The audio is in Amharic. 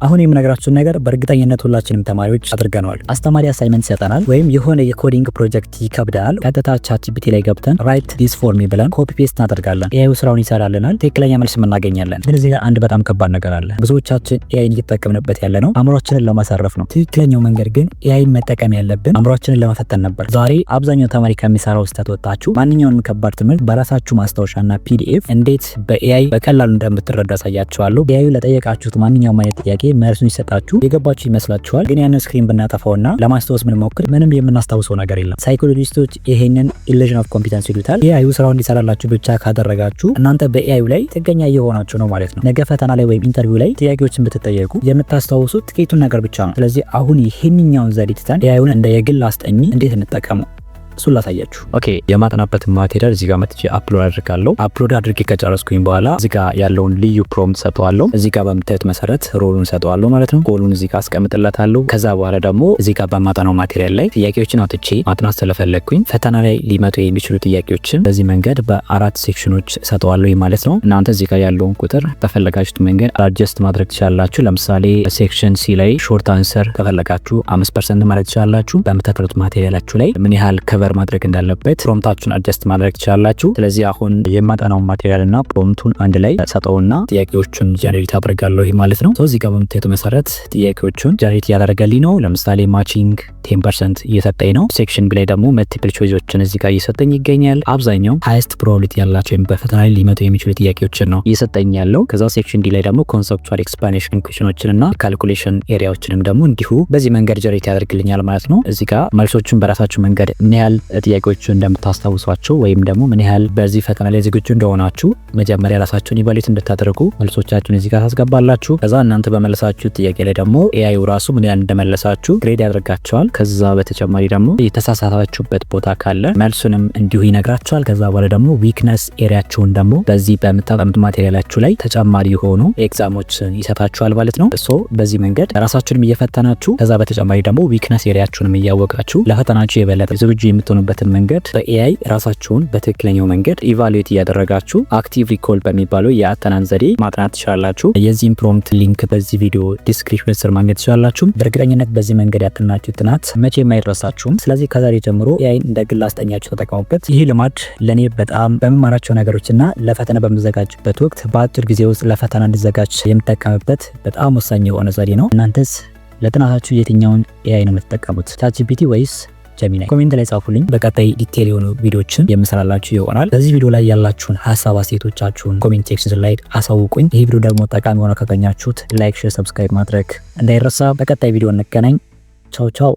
አሁን የምነግራችሁን ነገር በእርግጠኝነት ሁላችንም ተማሪዎች አድርገናል። አስተማሪ አሳይመንት ይሰጠናል ወይም የሆነ የኮዲንግ ፕሮጀክት ይከብዳል። ቀጥታ ቻትጂፒቲ ላይ ገብተን ራይት ዲስ ፎር ሚ ብለን ኮፒ ፔስት እናደርጋለን። ኤአይ ስራውን ይሰራልናል። ትክክለኛ መልስ እናገኛለን። ግን እዚህ ጋር አንድ በጣም ከባድ ነገር አለ። ብዙዎቻችን ኤአይን እየተጠቀምንበት ያለ ነው አእምሮአችንን ለማሳረፍ ነው። ትክክለኛው መንገድ ግን ኤአይን መጠቀም ያለብን አእምሮአችንን ለመፈተን ነበር። ዛሬ አብዛኛው ተማሪ ከሚሰራው ስህተት ወጣችሁ ማንኛውንም ከባድ ትምህርት በራሳችሁ ማስታወሻና ፒዲኤፍ እንዴት በኤአይ በቀላሉ እንደምትረዱ አሳያችኋለሁ። ኤአይ ለጠየቃችሁት ማንኛውም አይነት ጥያቄ መልሱን ይሰጣችሁ የገባችሁ ይመስላችኋል። ግን ያንን ስክሪን ብናጠፋውና ለማስታወስ ብንሞክር ምንም የምናስታውሰው ነገር የለም። ሳይኮሎጂስቶች ይሄንን ኢሉዥን ኦፍ ኮምፒተንስ ይሉታል። ኤአይ ስራውን እንዲሰራላችሁ ብቻ ካደረጋችሁ እናንተ በኤአይ ላይ ጥገኛ እየሆናችሁ ነው ማለት ነው። ነገ ፈተና ላይ ወይም ኢንተርቪው ላይ ጥያቄዎችን ብትጠየቁ የምታስታውሱት ጥቂቱን ነገር ብቻ ነው። ስለዚህ አሁን ይሄንኛውን ዘዴ ትተን ኤአይን እንደ የግል አስጠኚ እንዴት እንጠቀመው እሱን ላሳያችሁ። ኦኬ የማጠናበት ማቴሪያል እዚህ ጋር መጥቼ አፕሎድ አድርጋለሁ። አፕሎድ አድርጌ ከጨረስኩኝ በኋላ እዚህ ጋር ያለውን ልዩ ፕሮምፕት ሰጠዋለሁ። እዚህ ጋር በምታዩት መሰረት ሮሉን ሰጠዋለሁ ማለት ነው። ጎሉን እዚህ ጋር አስቀምጥለታለሁ። ከዛ በኋላ ደግሞ እዚህ ጋር በማጠናው ማቴሪያል ላይ ጥያቄዎችን አውጥቼ ማጥናት ስለፈለግኩኝ ፈተና ላይ ሊመጡ የሚችሉ ጥያቄዎችን በዚህ መንገድ በአራት ሴክሽኖች ሰጠዋለሁ ማለት ነው። እናንተ እዚህ ጋር ያለውን ቁጥር በፈለጋችሁት መንገድ አድጀስት ማድረግ ትችላላችሁ። ለምሳሌ ሴክሽን ሲ ላይ ሾርት አንሰር ከፈለጋችሁ 5% ማለት ትችላላችሁ። በምታጠኑት ማቴሪያላችሁ ላይ ምን ያህል ከቨር ማድረግ እንዳለበት ፕሮምፕታችሁን አድጀስት ማድረግ ትችላላችሁ። ስለዚህ አሁን የማጠናው ማቴሪያል እና ፕሮምፕቱን አንድ ላይ ሰጠውና ጥያቄዎቹን ጀነሬት አድርጋለሁ ማለት ነው። እዚህ ጋር በምታዩት መሰረት ጥያቄዎቹን ጀነሬት እያደረገልኝ ነው። ለምሳሌ ማቺንግ 10% እየሰጠኝ ነው። ሴክሽን ቢ ላይ ደግሞ መልቲፕል ቾይሶችን እዚህ ጋር እየሰጠኝ ይገኛል። አብዛኛው ሃይስት ፕሮባቢሊቲ ያላቸው በፈተና ላይ ሊመጡ የሚችሉ ጥያቄዎችን ነው እየሰጠኝ ያለው። ከዛ ሴክሽን ዲ ላይ ደግሞ ኮንሰፕቹዋል ኤክስፕላኔሽን ኩዌሽኖችን እና ካልኩሌሽን ኤሪያዎችንም ደግሞ እንዲሁ በዚህ መንገድ ጀነሬት ያደርግልኛል ማለት ነው። እዚህ ጋር መልሶቹን በራሳችሁ መንገድ ምን ያህል ጥያቄዎችን እንደምታስታውሷቸው ወይም ደግሞ ምን ያህል በዚህ ፈተና ላይ ዝግጁ እንደሆናችሁ መጀመሪያ ራሳችሁን ኢቫሉዌት እንድታደርጉ መልሶቻችሁን እዚህ ጋር ታስገባላችሁ። ከዛ እናንተ በመለሳችሁ ጥያቄ ላይ ደግሞ ኤአይ ራሱ ምን ያህል እንደመለሳችሁ ግሬድ ያደርጋቸዋል። ከዛ በተጨማሪ ደግሞ የተሳሳታችሁበት ቦታ ካለ መልሱንም እንዲሁ ይነግራችኋል። ከዛ በኋላ ደግሞ ዊክነስ ኤሪያችሁን ደግሞ በዚህ በምታጠኑት ማቴሪያላችሁ ላይ ተጨማሪ የሆኑ ኤግዛሞች ይሰጣችኋል ማለት ነው። ሶ በዚህ መንገድ ራሳችሁንም እየፈተናችሁ ከዛ በተጨማሪ ደግሞ ዊክነስ ኤሪያችሁንም እያወቃችሁ ለፈተናችሁ የበለጠ ዝግጁ የምትሆኑበትን መንገድ በኤአይ ራሳችሁን በትክክለኛው መንገድ ኢቫሉዌት እያደረጋችሁ አክቲቭ ሪኮል በሚባለው የአጠናን ዘዴ ማጥናት ትችላላችሁ። የዚህን ፕሮምፕት ሊንክ በዚህ ቪዲዮ ዲስክሪፕሽን ስር ማግኘት ትችላላችሁ። በእርግጠኝነት በዚህ መንገድ ያጠናችሁ ጥናት መቼም አይረሳችሁም። ስለዚህ ከዛሬ ጀምሮ ኤአይን እንደ ግል አስጠኛችሁ ተጠቀሙበት። ይህ ልማድ ለኔ በጣም በመማራቸው ነገሮችና ለፈተና በምዘጋጅበት ወቅት በአጭር ጊዜ ውስጥ ለፈተና እንድዘጋጅ የምጠቀምበት በጣም ወሳኝ የሆነ ዘዴ ነው። እናንተስ ለጥናታችሁ የትኛውን ኤአይ ነው የምትጠቀሙት? ቻትጂፒቲ ወይስ ጀሚናይ? ኮሜንት ላይ ጻፉልኝ። በቀጣይ ዲቴል የሆኑ ቪዲዮችን የምሰራላችሁ ይሆናል። በዚህ ቪዲዮ ላይ ያላችሁን ሀሳብ አስተያየቶቻችሁን ኮሜንት ሴክሽን ላይ አሳውቁኝ። ይህ ቪዲዮ ደግሞ ጠቃሚ ሆኖ ካገኛችሁት ላይክ፣ ሼር፣ ሰብስክራይብ ማድረግ እንዳይረሳ። በቀጣይ ቪዲዮ እንገናኝ። ቻው ቻው።